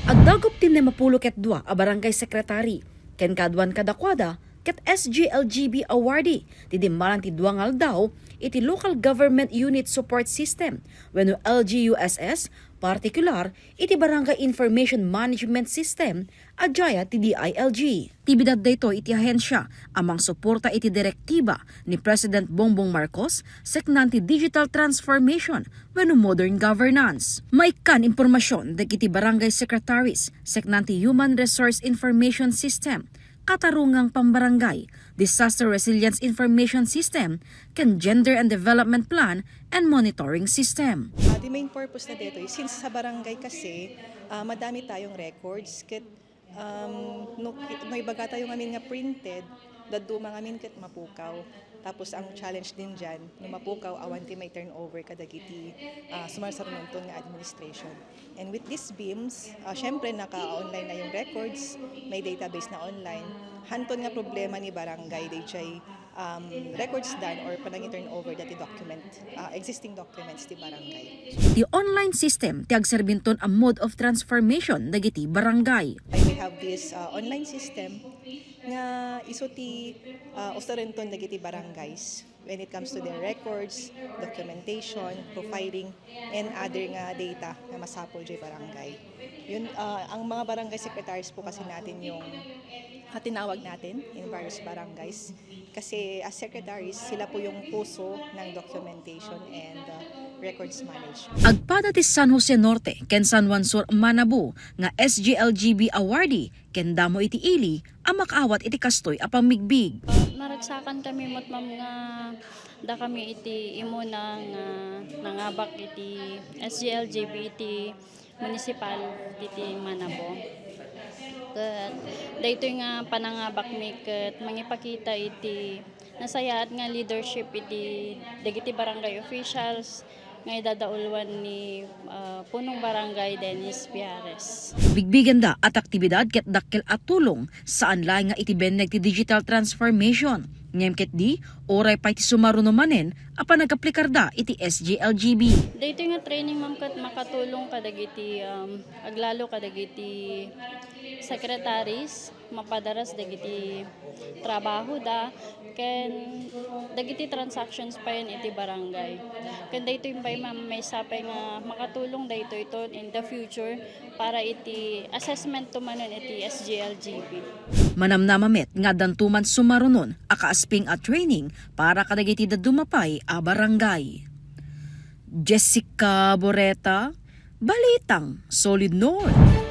Agdagop din na mapulo ket dua a barangay secretary, ken kadwan kadakwada, ket SGLGB awardee, ti dimmalan ti duangal daw, iti Local Government Unit Support System, wenno LGUSS, partikular, iti Barangay Information Management System, adjaya ti DILG. Tibidad dayto iti ahensya, amang suporta iti direktiba ni President Bongbong Marcos, seknan ti digital transformation, wenno modern governance. Maikan impormasyon dagiti barangay secretaries, seknan ti Human Resource Information System, katarungang pambarangay, Disaster Resilience Information System, ken Gender and Development Plan and Monitoring System. The main purpose na dito is since sa barangay kasi madami tayong records ket no ibaga tayo ngamin nga printed dadto mga amin ket mapukaw. Tapos ang challenge din dyan, no mapukaw awan ti may turnover kadagiti sumarsarunton nga administration. And with these BIMs, syempre naka-online na yung records, may database na online. Hanton nga problema ni barangay, day records done or panang turnover dati document, existing documents ti barangay. The online system ti agserbinton a mode of transformation dagiti barangay. We have this online system nga iso ti usarenton dagiti barangays when it comes to their records, documentation, profiling, and other nga data na masapol di barangay. Yun, ang mga barangay secretaries po kasi natin yung tinawag natin in various barangays. Kasi as secretaries, sila po yung puso ng documentation and records management. Agpada ti San Jose Norte, ken San Juan Sur, Manabo, nga SGLGB awardee, ken damo iti ili, ang makaawat iti kastoy a pamigbig. Naragsakan kami ma'am nga da kami iti imo nang nangabak iti SGLGB iti municipal iti Manabo. Ket daytoy nga panangabak mi ket mangipakita iti nasayaat nga leadership iti dagiti barangay officials nga idadaulwan ni punong barangay Dennis Piares. Bigbigan da at aktibidad ket dakkel at tulong saan laing nga iti beneg ti digital transformation. Ngem ket di oray pa iti sumaruno manen apan nagaplikar da iti SGLGB. Dito nga training ma'am kat makatulong kadagiti aglalo kadagiti secretaries mapadaras dagiti trabaho da ken dagiti transactions pa yan iti barangay. Ken dayto imbay ma'am may sapay nga makatulong dayto ito in the future para iti assessment to manon iti SGLGB. Manamnamamet nga dantuman sumarunon akaasping at training para kadagiti dadumapay a barangay. Jessica Boreta, Balitang Solid North.